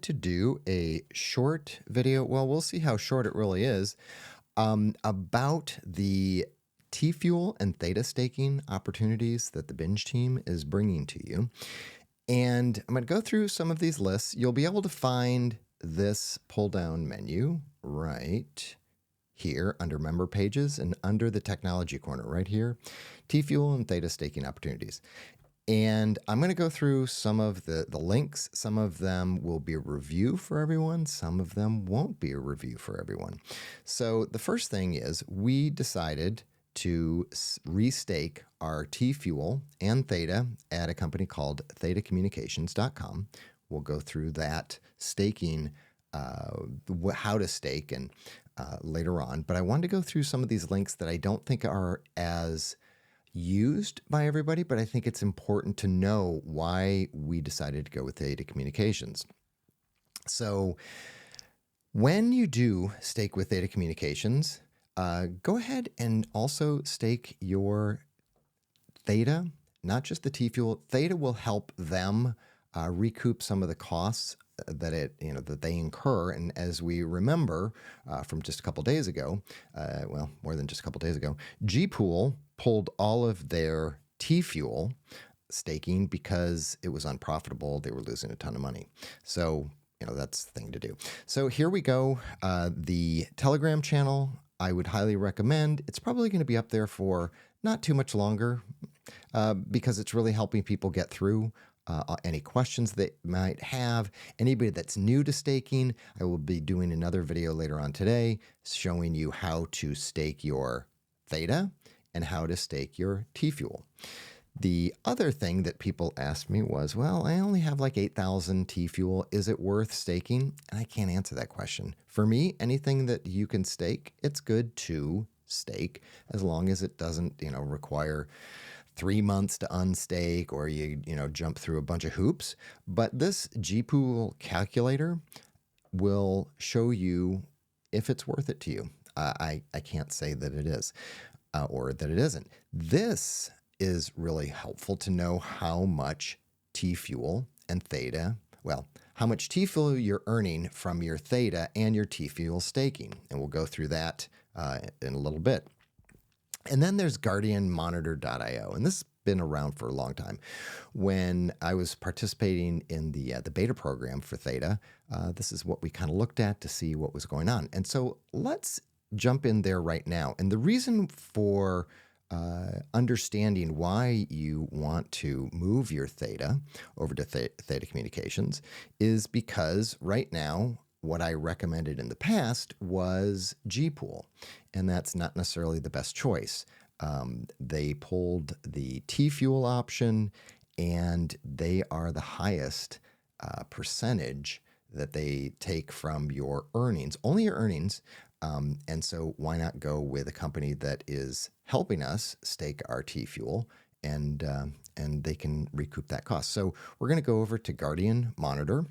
To do a short video. Well, we'll see how short it really is, about the T Fuel and Theta staking opportunities that the Binge team is bringing to you. And I'm going to go through some of these lists. You'll be able to find this pull down menu right here under member pages and under the technology corner right here, T Fuel and Theta staking opportunities. And I'm going to go through some of the links. Some of them will be a review for everyone. Some of them won't be a review for everyone. So the first thing is we decided to restake our T Fuel and Theta at a company called ThetaCommunications.com. We'll go through that staking, how to stake, and later on. But I wanted to go through some of these links that I don't think are as used by everybody, but I think it's important to know why we decided to go with Theta Communications. So when you do stake with Theta Communications, go ahead and also stake your Theta, not just the T Fuel. Theta will help them recoup some of the costs that they incur. And as we remember from just a couple days ago, well, more than just a couple days ago, G-Pool pulled all of their T Fuel staking because it was unprofitable. They were losing a ton of money. So, that's the thing to do. So here we go. The Telegram channel, I would highly recommend. It's probably going to be up there for not too much longer because it's really helping people get through any questions they might have. Anybody that's new to staking, I will be doing another video later on today showing you how to stake your Theta and how to stake your T Fuel. The other thing that people asked me was, well, I only have like 8,000 T Fuel. Is it worth staking? And I can't answer that question. For me, anything that you can stake, it's good to stake as long as it doesn't, require 3 months to unstake or you jump through a bunch of hoops. But this G-Pool calculator will show you if it's worth it to you. I can't say that it is or that it isn't. This is really helpful to know how much T Fuel and Theta, well, how much T Fuel you're earning from your Theta and your T Fuel staking. And we'll go through that in a little bit. And then there's guardianmonitor.io, and this has been around for a long time. When I was participating in the beta program for Theta, this is what we kind of looked at to see what was going on. And so let's jump in there right now. And the reason for understanding why you want to move your Theta over to Theta Communications is because right now, what I recommended in the past was G-Pool, and that's not necessarily the best choice. They pulled the T Fuel option, and they are the highest percentage that they take from your earnings, only your earnings. And so why not go with a company that is helping us stake our T Fuel and they can recoup that cost. So we're going to go over to Guardian Monitor.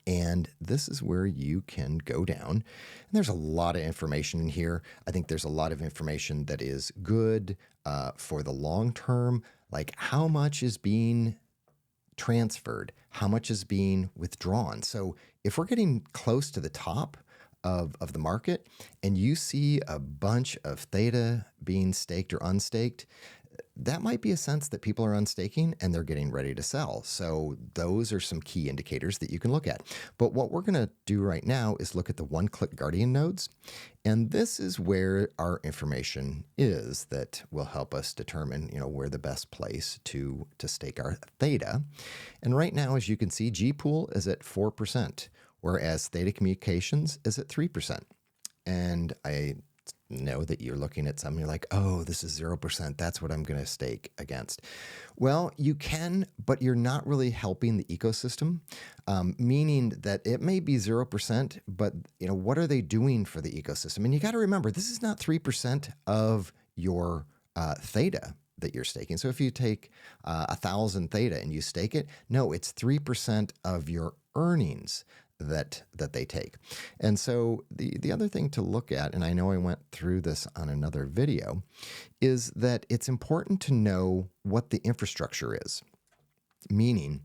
And this is where you can go down. And there's a lot of information in here. I think there's a lot of information that is good for the long term, like how much is being transferred, how much is being withdrawn. So if we're getting close to the top of the market and you see a bunch of Theta being staked or unstaked, that might be a sense that people are unstaking and they're getting ready to sell. So those are some key indicators that you can look at. But what we're going to do right now is look at the one-click Guardian nodes. And this is where our information is that will help us determine, where the best place to stake our Theta. And right now, as you can see, G-Pool is at 4%, whereas Theta Communications is at 3%. And I know that you're looking at something, you're like, oh, this is 0%. That's what I'm going to stake against. Well, you can, but you're not really helping the ecosystem, meaning that it may be 0%, but what are they doing for the ecosystem? And you got to remember, this is not 3% of your Theta that you're staking. So if you take 1,000 Theta and you stake it, no, it's 3% of your earnings that they take. And so the other thing to look at, and I know I went through this on another video, is that it's important to know what the infrastructure is. Meaning,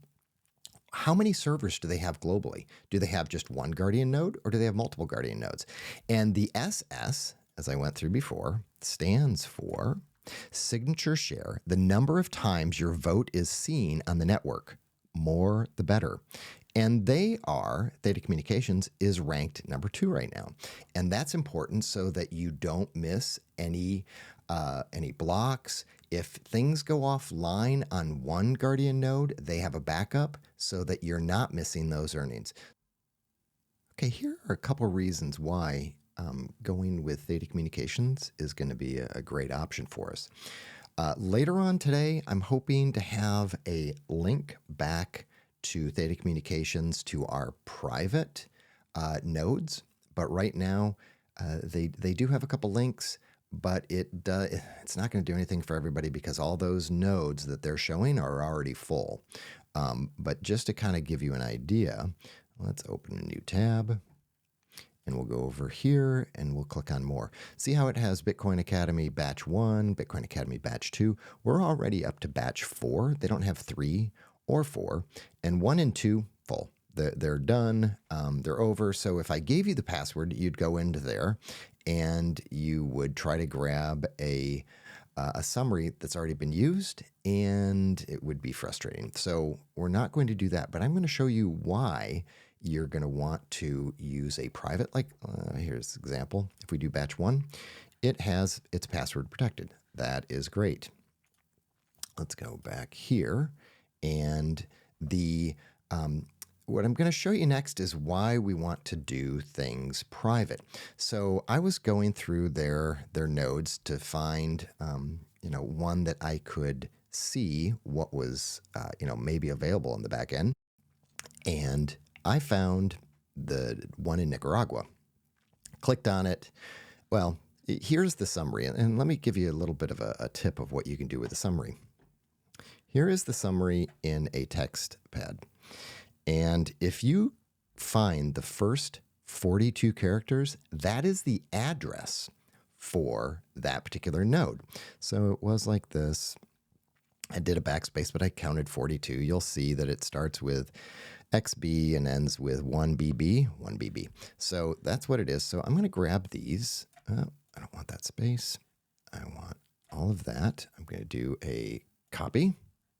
how many servers do they have globally? Do they have just one Guardian node or do they have multiple Guardian nodes? And the SS, as I went through before, stands for signature share, the number of times your vote is seen on the network. More the better. And Theta Communications is ranked number 2 right now. And that's important so that you don't miss any blocks. If things go offline on one Guardian node, they have a backup so that you're not missing those earnings. Okay, here are a couple reasons why going with Theta Communications is going to be a great option for us. Later on today, I'm hoping to have a link back to Theta Communications to our private nodes. But right now, they do have a couple links, but it's not going to do anything for everybody because all those nodes that they're showing are already full. But just to kind of give you an idea, let's open a new tab. And we'll go over here and we'll click on more. See how it has Bitcoin Academy Batch 1, Bitcoin Academy Batch 2. We're already up to Batch 4. They don't have 3 or 4. And 1 and 2, full. They're done. They're over. So if I gave you the password, you'd go into there and you would try to grab a summary that's already been used, and it would be frustrating. So we're not going to do that, but I'm going to show you why you're going to want to use a private, here's an example. If we do batch 1, it's password protected. That is great. Let's go back here. And what I'm going to show you next is why we want to do things private. So I was going through their nodes to find, one that I could see what was, maybe available in the back end. And I found the one in Nicaragua. Clicked on it. Well, here's the summary. And let me give you a little bit of a tip of what you can do with the summary. Here is the summary in a text pad. And if you find the first 42 characters, that is the address for that particular node. So it was like this. I did a backspace, but I counted 42. You'll see that it starts with XB and ends with 1BB. So that's what it is. So I'm going to grab these. I don't want that space. I want all of that. I'm going to do a copy.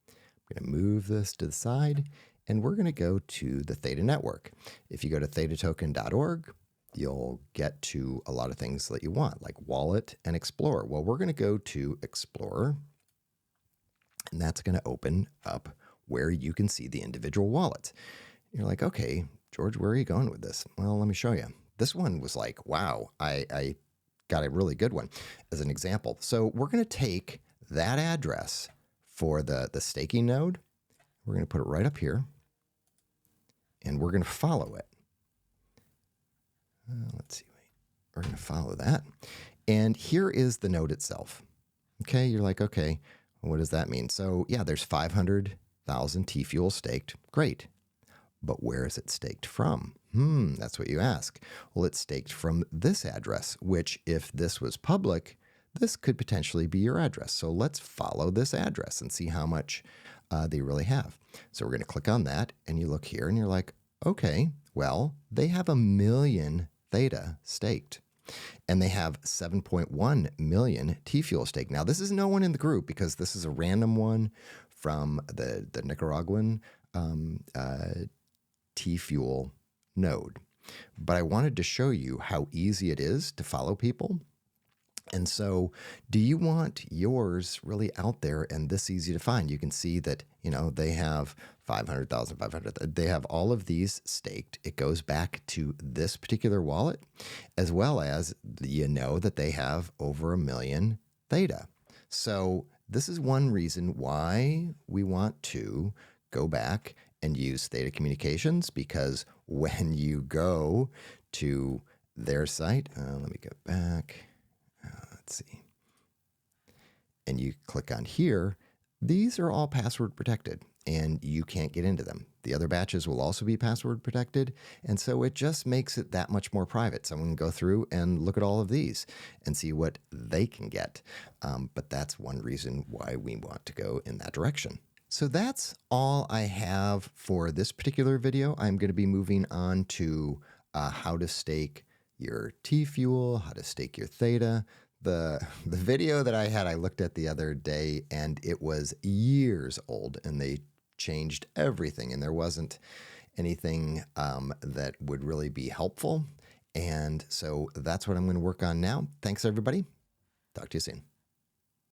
I'm going to move this to the side, and we're going to go to the Theta network. If you go to thetatoken.org, you'll get to a lot of things that you want, like Wallet and Explorer. Well, we're going to go to Explorer, and that's going to open up where you can see the individual wallets. You're like, okay, George, where are you going with this? Well, let me show you. This one was like, wow, I got a really good one as an example. So we're going to take that address for the staking node. We're going to put it right up here, and we're going to follow it. Let's see. We're going to follow that. And here is the node itself. Okay, you're like, okay, what does that mean? So yeah, there's 500,000 T Fuel staked. Great. But where is it staked from? That's what you ask. Well, it's staked from this address, which if this was public, this could potentially be your address. So let's follow this address and see how much they really have. So we're going to click on that, and you look here and you're like, okay, well, they have 1 million Theta staked. And they have 7.1 million T Fuel stake. Now, this is no one in the group because this is a random one from the Nicaraguan T Fuel node. But I wanted to show you how easy it is to follow people. And so do you want yours really out there and this easy to find? You can see that, they have 500,000, 500. They have all of these staked. It goes back to this particular wallet, as well as that they have over 1 million Theta. So this is one reason why we want to go back and use Theta Communications, because when you go to their site, let me go back. Let's see. And you click on here, these are all password protected and you can't get into them. The other batches will also be password protected. And so it just makes it that much more private. Someone can go through and look at all of these and see what they can get. But that's one reason why we want to go in that direction. So that's all I have for this particular video. I'm going to be moving on to how to stake your T Fuel, how to stake your Theta. The video that I looked at the other day, and it was years old, and they changed everything, and there wasn't anything that would really be helpful. And so that's what I'm going to work on now. Thanks, everybody. Talk to you soon.